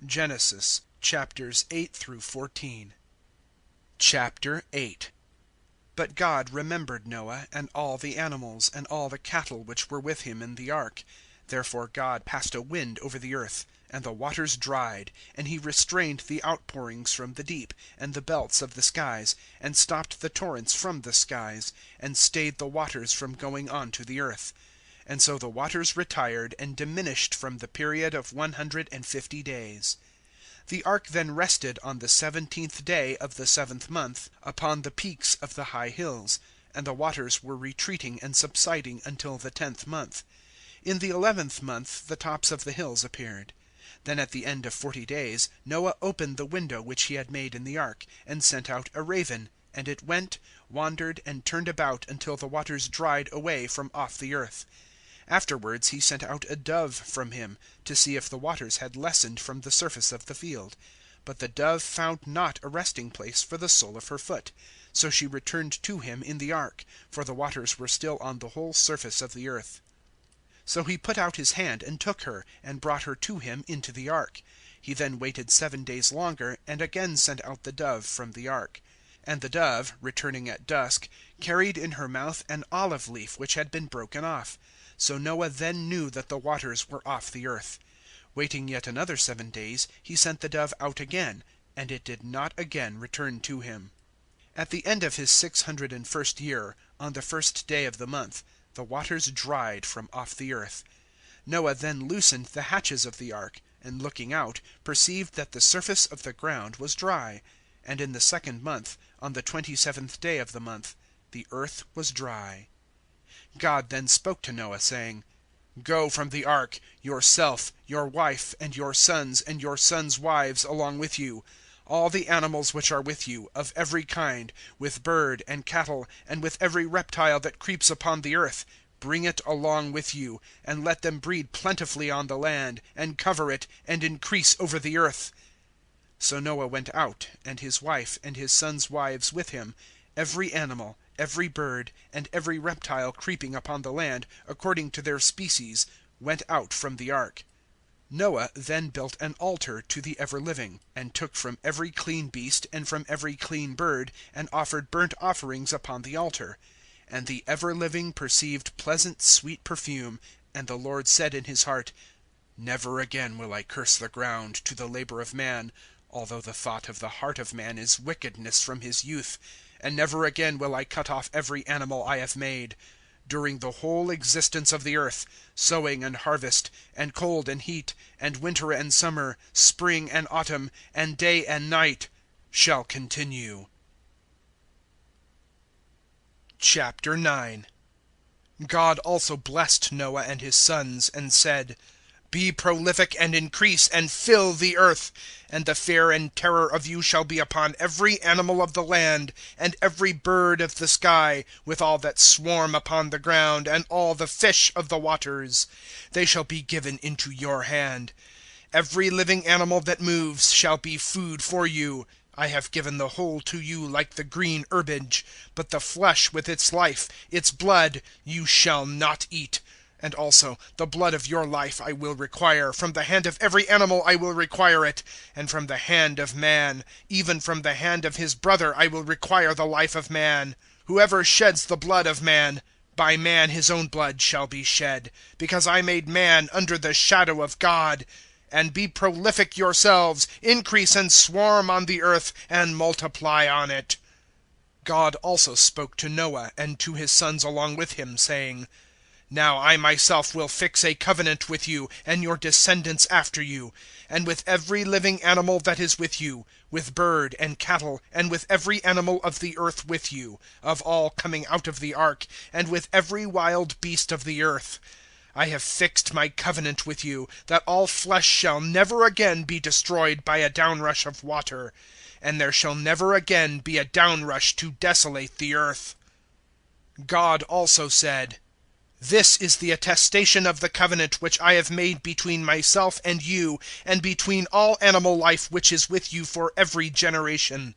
Genesis chapters 8 through 14. 8. But God remembered Noah, and all the animals, and all the cattle which were with him in the ark. Therefore God passed a wind over the earth, and the waters dried, and he restrained the outpourings from the deep, and the belts of the skies, and stopped the torrents from the skies, and stayed the waters from going on to the earth. And so the waters retired and diminished from the period of 150 days. The ark then rested on the 17th day of the 7th month upon the peaks of the high hills, and the waters were retreating and subsiding until the 10th month. In the 11th month the tops of the hills appeared. Then at the end of 40 days Noah opened the window which he had made in the ark, and sent out a raven, and it went, wandered, and turned about until the waters dried away from off the earth. Afterwards he sent out a dove from him, to see if the waters had lessened from the surface of the field. But the dove found not a resting place for the sole of her foot. So she returned to him in the ark, for the waters were still on the whole surface of the earth. So he put out his hand and took her, and brought her to him into the ark. He then waited 7 days longer, and again sent out the dove from the ark. And the dove, returning at dusk, carried in her mouth an olive leaf which had been broken off. So Noah then knew that the waters were off the earth. Waiting yet another 7 days, he sent the dove out again, and it did not again return to him. At the end of his 601st year, on the 1st day of the month, the waters dried from off the earth. Noah then loosened the hatches of the ark, and looking out, perceived that the surface of the ground was dry. And in the 2nd month, on the 27th day of the month, the earth was dry. God then spoke to Noah, saying, Go from the ark, yourself, your wife, and your sons wives along with you, all the animals which are with you, of every kind, with bird and cattle, and with every reptile that creeps upon the earth, bring it along with you, and let them breed plentifully on the land, and cover it, and increase over the earth. So Noah went out, and his wife and his sons' wives with him, every animal, every bird, and every reptile creeping upon the land, according to their species, went out from the ark. Noah then built an altar to the ever-living, and took from every clean beast and from every clean bird, and offered burnt offerings upon the altar. And the ever-living perceived pleasant sweet perfume, and the Lord said in his heart, Never again will I curse the ground to the labor of man, although the thought of the heart of man is wickedness from his youth. And never again will I cut off every animal I have made. During the whole existence of the earth, sowing and harvest, and cold and heat, and winter and summer, spring and autumn, and day and night, shall continue. Chapter 9. God also blessed Noah and his sons, and said, Be prolific and increase, and fill the earth. And the fear and terror of you shall be upon every animal of the land, and every bird of the sky, with all that swarm upon the ground, and all the fish of the waters. They shall be given into your hand. Every living animal that moves shall be food for you. I have given the whole to you like the green herbage. But the flesh with its life, its blood, you shall not eat. And also the blood of your life I will require. From the hand of every animal I will require it. And from the hand of man, even from the hand of his brother, I will require the life of man. Whoever sheds the blood of man, by man his own blood shall be shed. Because I made man under the shadow of God. And be prolific yourselves, increase and swarm on the earth, and multiply on it. God also spoke to Noah and to his sons along with him, saying, Now I myself will fix a covenant with you, and your descendants after you, and with every living animal that is with you, with bird and cattle, and with every animal of the earth with you, of all coming out of the ark, and with every wild beast of the earth. I have fixed my covenant with you, that all flesh shall never again be destroyed by a downrush of water, and there shall never again be a downrush to desolate the earth. God also said, This is the attestation of the covenant which I have made between myself and you, and between all animal life which is with you for every generation.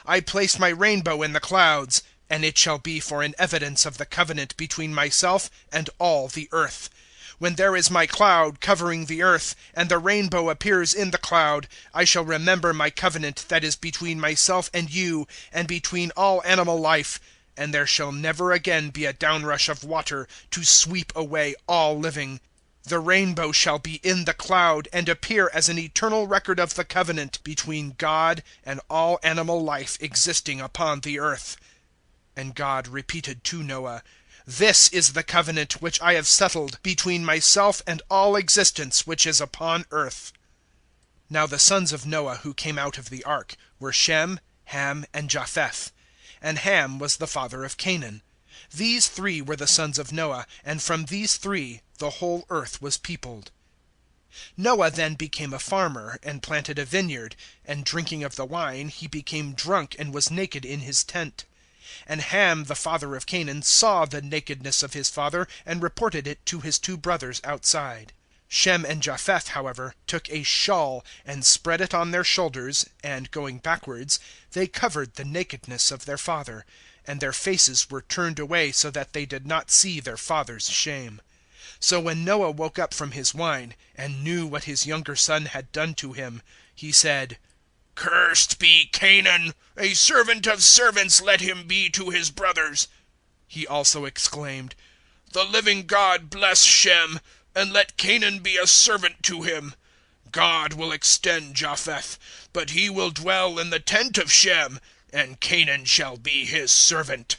I place my rainbow in the clouds, and it shall be for an evidence of the covenant between myself and all the earth. When there is my cloud covering the earth, and the rainbow appears in the cloud, I shall remember my covenant that is between myself and you, and between all animal life, and there shall never again be a downrush of water to sweep away all living. The rainbow shall be in the cloud, and appear as an eternal record of the covenant between God and all animal life existing upon the earth. And God repeated to Noah, "This is the covenant which I have settled between myself and all existence which is upon earth." Now the sons of Noah who came out of the ark were Shem, Ham, and Japheth. And Ham was the father of Canaan. These three were the sons of Noah, and from these three the whole earth was peopled. Noah then became a farmer, and planted a vineyard, and drinking of the wine, he became drunk and was naked in his tent. And Ham, the father of Canaan, saw the nakedness of his father, and reported it to his two brothers outside. Shem and Japheth, however, took a shawl, and spread it on their shoulders, and, going backwards, they covered the nakedness of their father, and their faces were turned away so that they did not see their father's shame. So when Noah woke up from his wine, and knew what his younger son had done to him, he said, "Cursed be Canaan! A servant of servants let him be to his brothers." He also exclaimed, "The living God bless Shem, and let Canaan be a servant to him. God will extend Japheth, but he will dwell in the tent of Shem, and Canaan shall be his servant."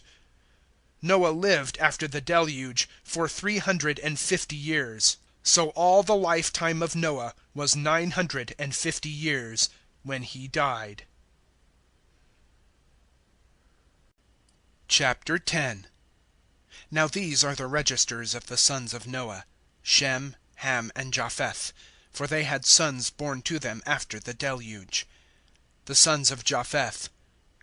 Noah lived after the deluge for 350 years. So all the lifetime of Noah was 950 years when he died. Chapter 10. Now these are the registers of the sons of Noah: Shem, Ham, and Japheth, for they had sons born to them after the deluge. The sons of Japheth: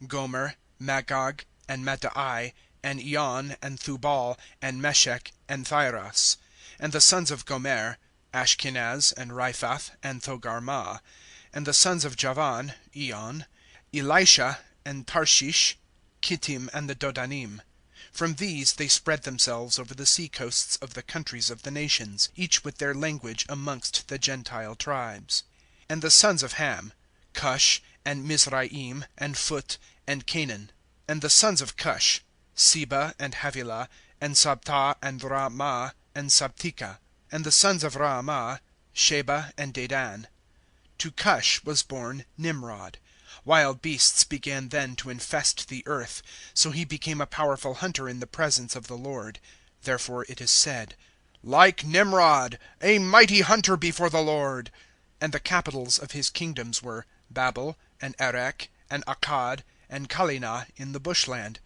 Gomer, Magog, and Madai, and Eon, and Thubal, and Meshech, and Thyras. And the sons of Gomer: Ashkenaz, and Riphath, and Thogarmah. And the sons of Javan: Eon, Elisha, and Tarshish, Kittim, and the Dodanim. From these they spread themselves over the sea coasts of the countries of the nations, each with their language amongst the Gentile tribes. And the sons of Ham: Cush, and Mizraim, and Phut, and Canaan. And the sons of Cush: Seba, and Havilah, and Sabtah, and Raamah, and Sabteka. And the sons of Raamah: Sheba, and Dedan. To Cush was born Nimrod. Wild beasts began then to infest the earth, so he became a powerful hunter in the presence of the Lord. Therefore it is said, "Like Nimrod, a mighty hunter before the Lord." And the capitals of his kingdoms were Babel, and Erech, and Akkad, and Calneh in the bushland.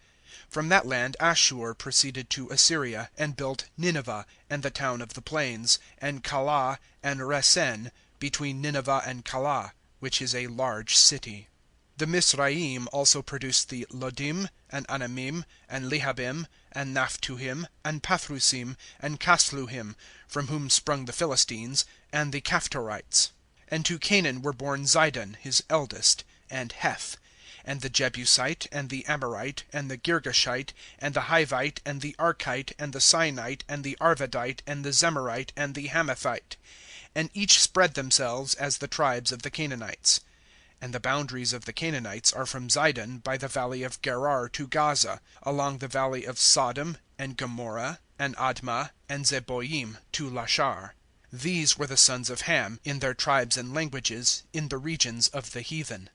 From that land Ashur proceeded to Assyria, and built Nineveh, and the town of the plains, and Calah, and Resen, between Nineveh and Calah, which is a large city. The Mizraim also produced the Lodim, and Anamim, and Lehabim, and Naphtuhim, and Pathrusim, and Casluhim, from whom sprung the Philistines, and the Caphtorites. And to Canaan were born Zidon, his eldest, and Heth, and the Jebusite, and the Amorite, and the Girgashite, and the Hivite, and the Archite, and the Sinite, and the Arvadite, and the Zemarite, and the Hamathite. And each spread themselves as the tribes of the Canaanites. And the boundaries of the Canaanites are from Zidon by the valley of Gerar to Gaza, along the valley of Sodom, and Gomorrah, and Admah, and Zeboim to Lashar. These were the sons of Ham, in their tribes and languages, in the regions of the heathen.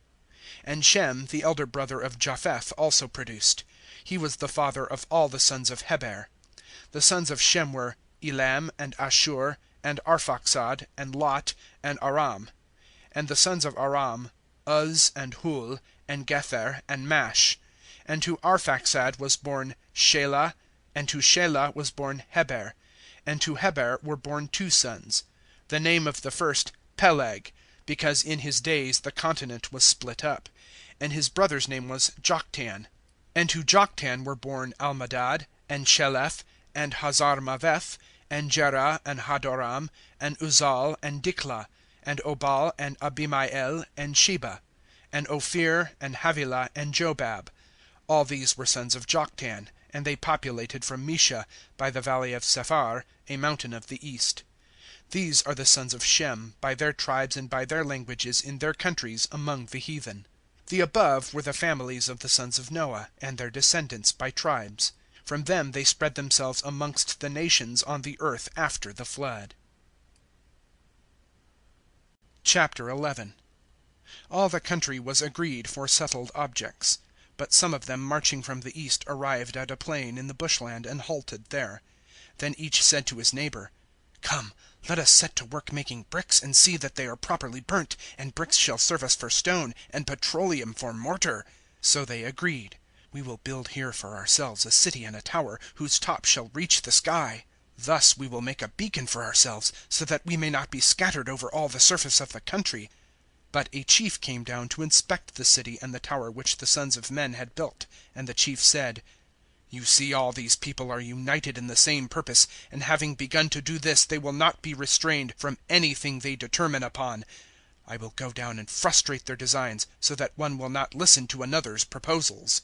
And Shem, the elder brother of Japheth, also produced. He was the father of all the sons of Heber. The sons of Shem were Elam, and Ashur, and Arphaxad, and Lot, and Aram. And the sons of Aram: Uz, and Hul, and Gether, and Mash. And to Arphaxad was born Shelah, and to Shelah was born Heber. And to Heber were born two sons. The name of the first Peleg, because in his days the continent was split up. And his brother's name was Joktan. And to Joktan were born Almadad, and Sheleth, and Hazarmaveth, and Jerah, and Hadoram, and Uzal, and Diklah, and Obal, and Abimael, and Sheba, and Ophir, and Havilah, and Jobab. All these were sons of Joktan, and they populated from Mesha, by the valley of Sephar, a mountain of the east. These are the sons of Shem, by their tribes and by their languages in their countries among the heathen. The above were the families of the sons of Noah, and their descendants by tribes. From them they spread themselves amongst the nations on the earth after the flood. Chapter 11. All the country was agreed for settled objects. But some of them marching from the east arrived at a plain in the bushland and halted there. Then each said to his neighbor, "Come, let us set to work making bricks, and see that they are properly burnt, and bricks shall serve us for stone, and petroleum for mortar." So they agreed. "We will build here for ourselves a city and a tower, whose top shall reach the sky. Thus we will make a beacon for ourselves, so that we may not be scattered over all the surface of the country." But a chief came down to inspect the city and the tower which the sons of men had built. And the chief said, "You see all these people are united in the same purpose, and having begun to do this they will not be restrained from anything they determine upon. I will go down and frustrate their designs, so that one will not listen to another's proposals."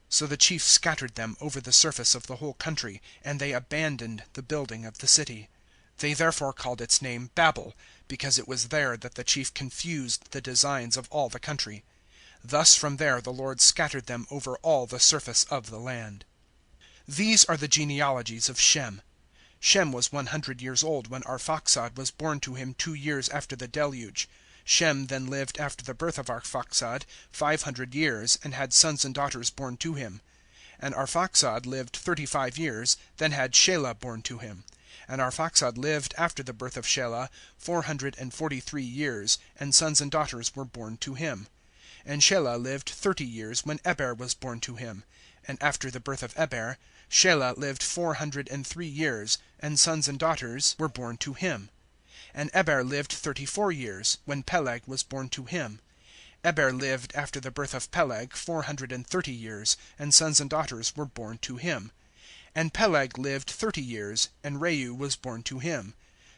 So the chief scattered them over the surface of the whole country, and they abandoned the building of the city. They therefore called its name Babel, because it was there that the chief confused the designs of all the country. Thus from there the Lord scattered them over all the surface of the land. These are the genealogies of Shem. Shem was 100 years old when Arphaxad was born to him 2 years after the deluge. Shem then lived after the birth of Arphaxad 500 years, and had sons and daughters born to him. And Arphaxad lived 35 years, then had Shelah born to him. And Arphaxad lived after the birth of Shelah 443 years, and sons and daughters were born to him. And Shelah lived 30 years when Eber was born to him. And after the birth of Eber, Shelah lived 403 years, and sons and daughters were born to him. And Eber lived 34 years, when Peleg was born to him. Eber lived after the birth of Peleg 430 years, and sons and daughters were born to him. And Peleg lived 30 years, and Reu was born to him.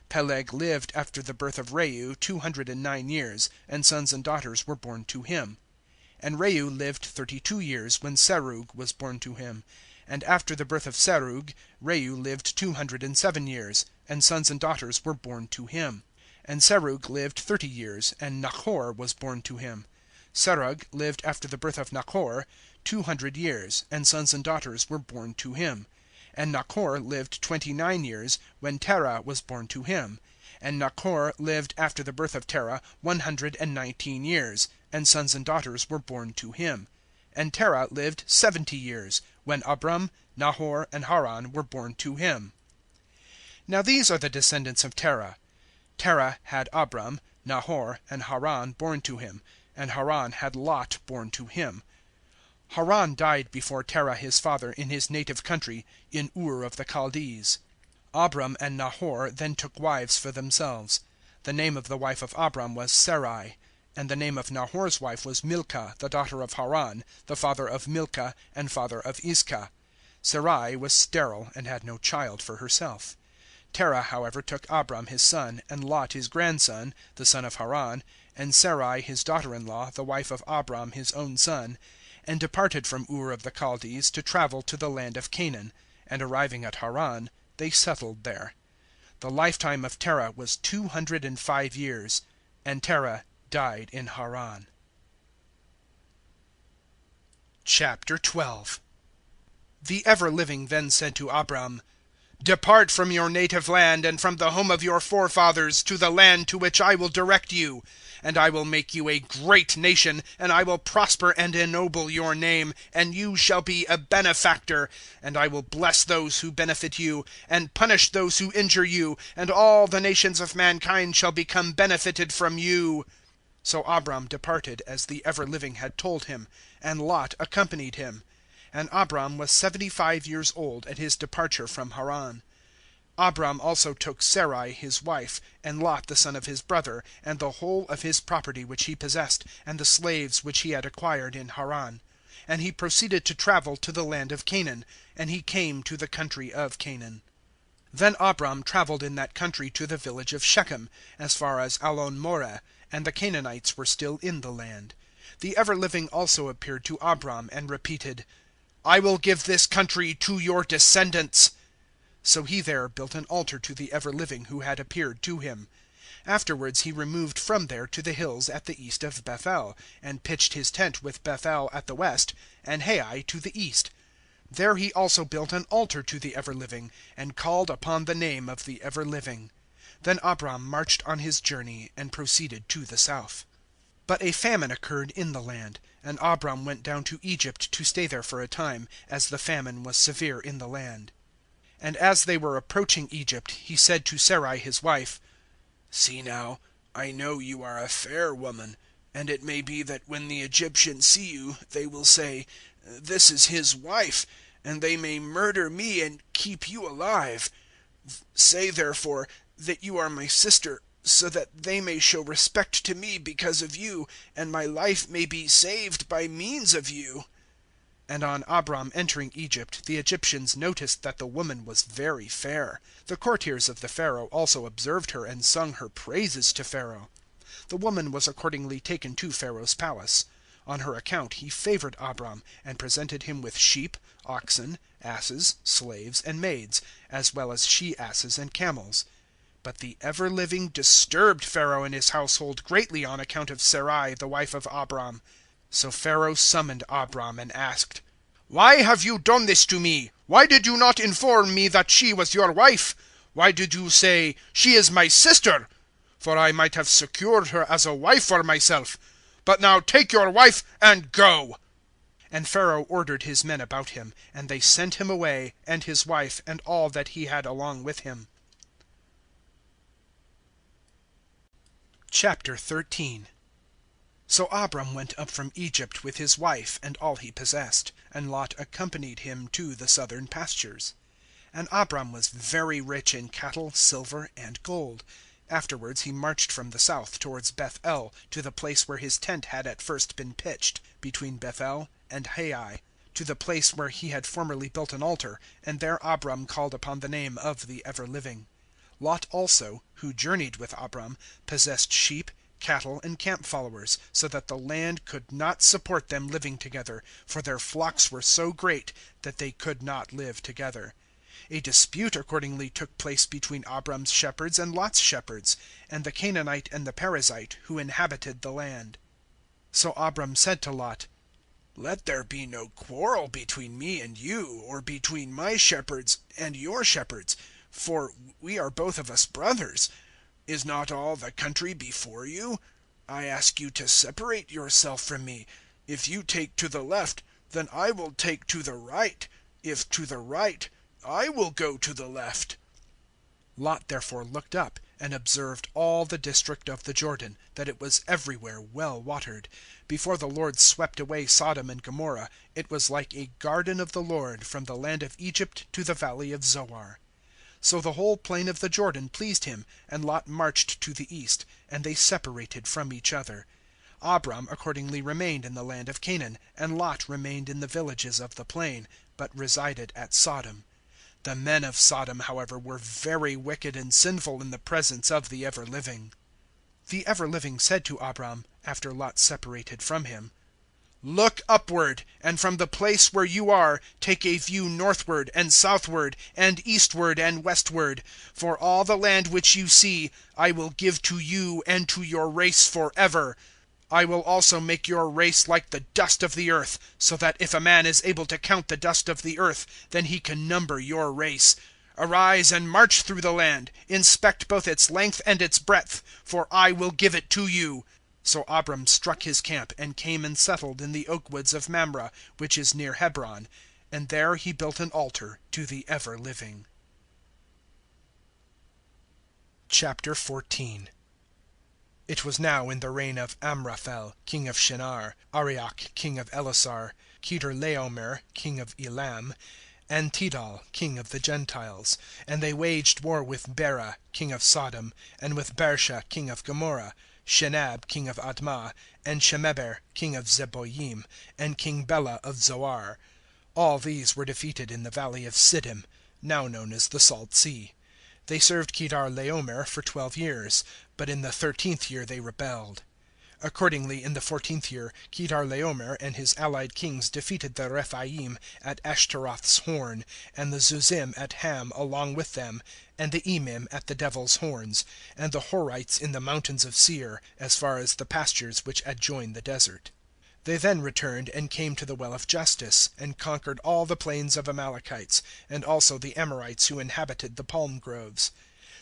Peleg lived after the birth of Reu 209 years, and sons and daughters were born to him. And Reu lived 32 years, when Serug was born to him. And after the birth of Serug, Reu lived 207 years, and sons and daughters were born to him. And Serug lived 30 years, and Nachor was born to him. Serug lived after the birth of Nachor 200 years, and sons and daughters were born to him. And Nachor lived 29 years, when Terah was born to him. And Nachor lived after the birth of Terah 119 years, and sons and daughters were born to him. And Terah lived 70 years, when Abram, Nahor, and Haran were born to him. Now these are the descendants of Terah. Terah had Abram, Nahor, and Haran born to him, and Haran had Lot born to him. Haran died before Terah his father in his native country, in Ur of the Chaldees. Abram and Nahor then took wives for themselves. The name of the wife of Abram was Sarai, and the name of Nahor's wife was Milcah, the daughter of Haran, the father of Milcah and father of Iscah. Sarai was sterile, and had no child for herself. Terah, however, took Abram his son, and Lot his grandson, the son of Haran, and Sarai his daughter-in-law, the wife of Abram his own son, and departed from Ur of the Chaldees to travel to the land of Canaan, and arriving at Haran, they settled there. The lifetime of Terah was 205 years, and Terah died in Haran. Chapter 12. The ever-living then said to Abram, "Depart from your native land and from the home of your forefathers to the land to which I will direct you. And I will make you a great nation, and I will prosper and ennoble your name, and you shall be a benefactor. And I will bless those who benefit you, and punish those who injure you, and all the nations of mankind shall become benefited from you." So Abram departed as the ever-living had told him, and Lot accompanied him. And Abram was 75 years old at his departure from Haran. Abram also took Sarai his wife, and Lot the son of his brother, and the whole of his property which he possessed, and the slaves which he had acquired in Haran. And he proceeded to travel to the land of Canaan, and he came to the country of Canaan. Then Abram traveled in that country to the village of Shechem, as far as Allon Moreh, and the Canaanites were still in the land. The ever-living also appeared to Abram, and repeated, "I will give this country to your descendants." So he there built an altar to the ever-living who had appeared to him. Afterwards he removed from there to the hills at the east of Bethel, and pitched his tent with Bethel at the west, and Hai to the east. There he also built an altar to the ever-living, and called upon the name of the ever-living. Then Abram marched on his journey, and proceeded to the south. But a famine occurred in the land, and Abram went down to Egypt to stay there for a time, as the famine was severe in the land. And as they were approaching Egypt, he said to Sarai his wife, "See now, I know you are a fair woman, and it may be that when the Egyptians see you, they will say, 'This is his wife,' and they may murder me and keep you alive. Say therefore that you are my sister, so that they may show respect to me because of you, and my life may be saved by means of you." And on Abram entering Egypt, the Egyptians noticed that the woman was very fair. The courtiers of the Pharaoh also observed her and sung her praises to Pharaoh. The woman was accordingly taken to Pharaoh's palace. On her account he favored Abram, and presented him with sheep, oxen, asses, slaves, and maids, as well as she-asses and camels. But the ever-living disturbed Pharaoh and his household greatly on account of Sarai, the wife of Abram. So Pharaoh summoned Abram and asked, "Why have you done this to me? Why did you not inform me that she was your wife? Why did you say, 'She is my sister'? For I might have secured her as a wife for myself. But now take your wife and go." And Pharaoh ordered his men about him, and they sent him away, and his wife, and all that he had along with him. Chapter 13. So Abram went up from Egypt with his wife and all he possessed, and Lot accompanied him to the southern pastures. And Abram was very rich in cattle, silver, and gold. Afterwards he marched from the south towards Beth-el, to the place where his tent had at first been pitched, between Beth-el and Hai, to the place where he had formerly built an altar, and there Abram called upon the name of the ever-living. Lot also, who journeyed with Abram, possessed sheep, cattle, and camp followers, so that the land could not support them living together, for their flocks were so great that they could not live together. A dispute accordingly took place between Abram's shepherds and Lot's shepherds, and the Canaanite and the Perizzite, who inhabited the land. So Abram said to Lot, "Let there be no quarrel between me and you, or between my shepherds and your shepherds, for we are both of us brothers. Is not all the country before you? I ask you to separate yourself from me. If you take to the left, then I will take to the right. If to the right, I will go to the left." Lot therefore looked up, and observed all the district of the Jordan, that it was everywhere well watered. Before the Lord swept away Sodom and Gomorrah, it was like a garden of the Lord from the land of Egypt to the valley of Zoar. So the whole plain of the Jordan pleased him, and Lot marched to the east, and they separated from each other. Abram accordingly remained in the land of Canaan, and Lot remained in the villages of the plain, but resided at Sodom. The men of Sodom, however, were very wicked and sinful in the presence of the ever-living. The ever-living said to Abram, after Lot separated from him, "Look upward, and from the place where you are take a view northward and southward and eastward and westward. For all the land which you see I will give to you and to your race forever. I will also make your race like the dust of the earth, so that if a man is able to count the dust of the earth, then he can number your race. Arise and march through the land, inspect both its length and its breadth, for I will give it to you." So Abram struck his camp, and came and settled in the oak woods of Mamre, which is near Hebron, and there he built an altar to the ever-living. Chapter 14. It was now in the reign of Amraphel, king of Shinar, Arioch, king of Elasar, Chedorlaomer, king of Elam, and Tidal, king of the Gentiles. And they waged war with Bera, king of Sodom, and with Bersha, king of Gomorrah, Shenab, king of Admah, and Shemeber, king of Zeboyim, and king Bela of Zoar. All these were defeated in the valley of Siddim, now known as the Salt Sea. They served Chedorlaomer for 12 years, but in the 13th year they rebelled. Accordingly in the 14th year, Kedorlaomer and his allied kings defeated the Rephaim at Ashtaroth's Horn, and the Zuzim at Ham along with them, and the Emim at the Devil's Horns, and the Horites in the mountains of Seir, as far as the pastures which adjoin the desert. They then returned and came to the well of Justice, and conquered all the plains of Amalekites, and also the Amorites who inhabited the palm groves.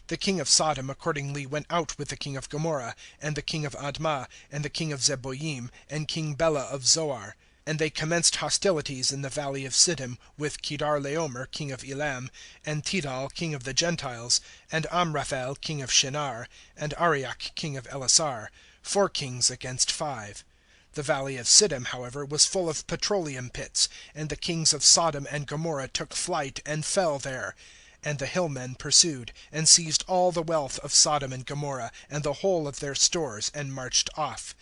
The king of Sodom accordingly went out with the king of Gomorrah, and the king of Admah, and the king of Zeboyim, and King Bela of Zoar. And they commenced hostilities in the valley of Siddim, with Kedorlaomer king of Elam, and Tidal king of the Gentiles, and Amraphel king of Shinar, and Arioch king of Elasar, 4 kings against 5. The valley of Siddim, however, was full of petroleum pits, and the kings of Sodom and Gomorrah took flight, and fell there. And the hillmen pursued, and seized all the wealth of Sodom and Gomorrah, and the whole of their stores, and marched off.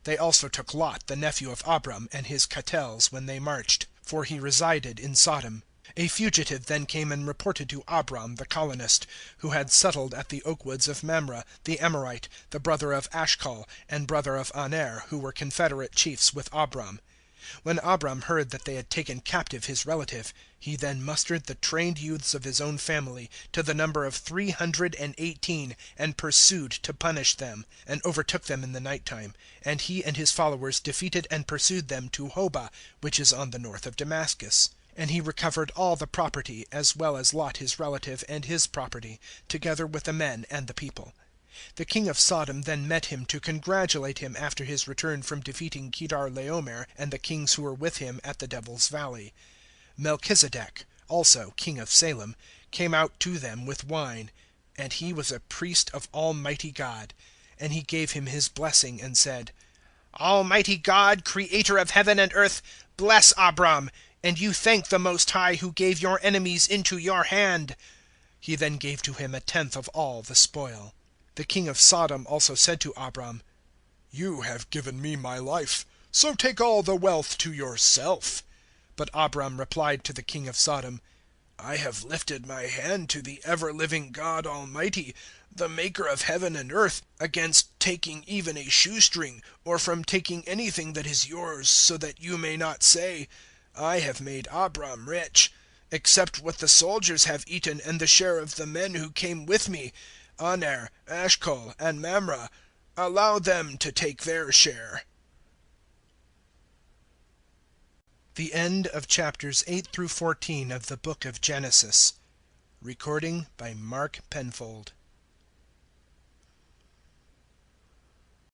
They also took Lot the nephew of Abram, and his catels, when they marched, for he resided in Sodom. A fugitive then came and reported to Abram the colonist, who had settled at the oak woods of Mamre, the Amorite, the brother of Ashcol, and brother of Aner, who were confederate chiefs with Abram. When Abram heard that they had taken captive his relative, he then mustered the trained youths of his own family, to the number of 318, and pursued to punish them, and overtook them in the night time. And he and his followers defeated and pursued them to Hobah, which is on the north of Damascus. And he recovered all the property, as well as Lot his relative and his property, together with the men and the people. The king of Sodom then met him to congratulate him after his return from defeating Kedorlaomer and the kings who were with him at the Devil's Valley. Melchizedek, also king of Salem, came out to them with wine, and he was a priest of Almighty God. And he gave him his blessing, and said, Almighty God, creator of heaven and earth, bless Abram, and you thank the Most High, who gave your enemies into your hand. He then gave to him 1/10 of all the spoil. The king of Sodom also said to Abram, You have given me my life, so take all the wealth to yourself. But Abram replied to the king of Sodom, I have lifted my hand to the ever-living God Almighty, the maker of heaven and earth, against taking even a shoestring, or from taking anything that is yours, so that you may not say, I have made Abram rich, except what the soldiers have eaten and the share of the men who came with me, Aner, Ashcol, and Mamre. Allow them to take their share. The end of chapters 8 through 14 of the book of Genesis. Recording by Mark Penfold.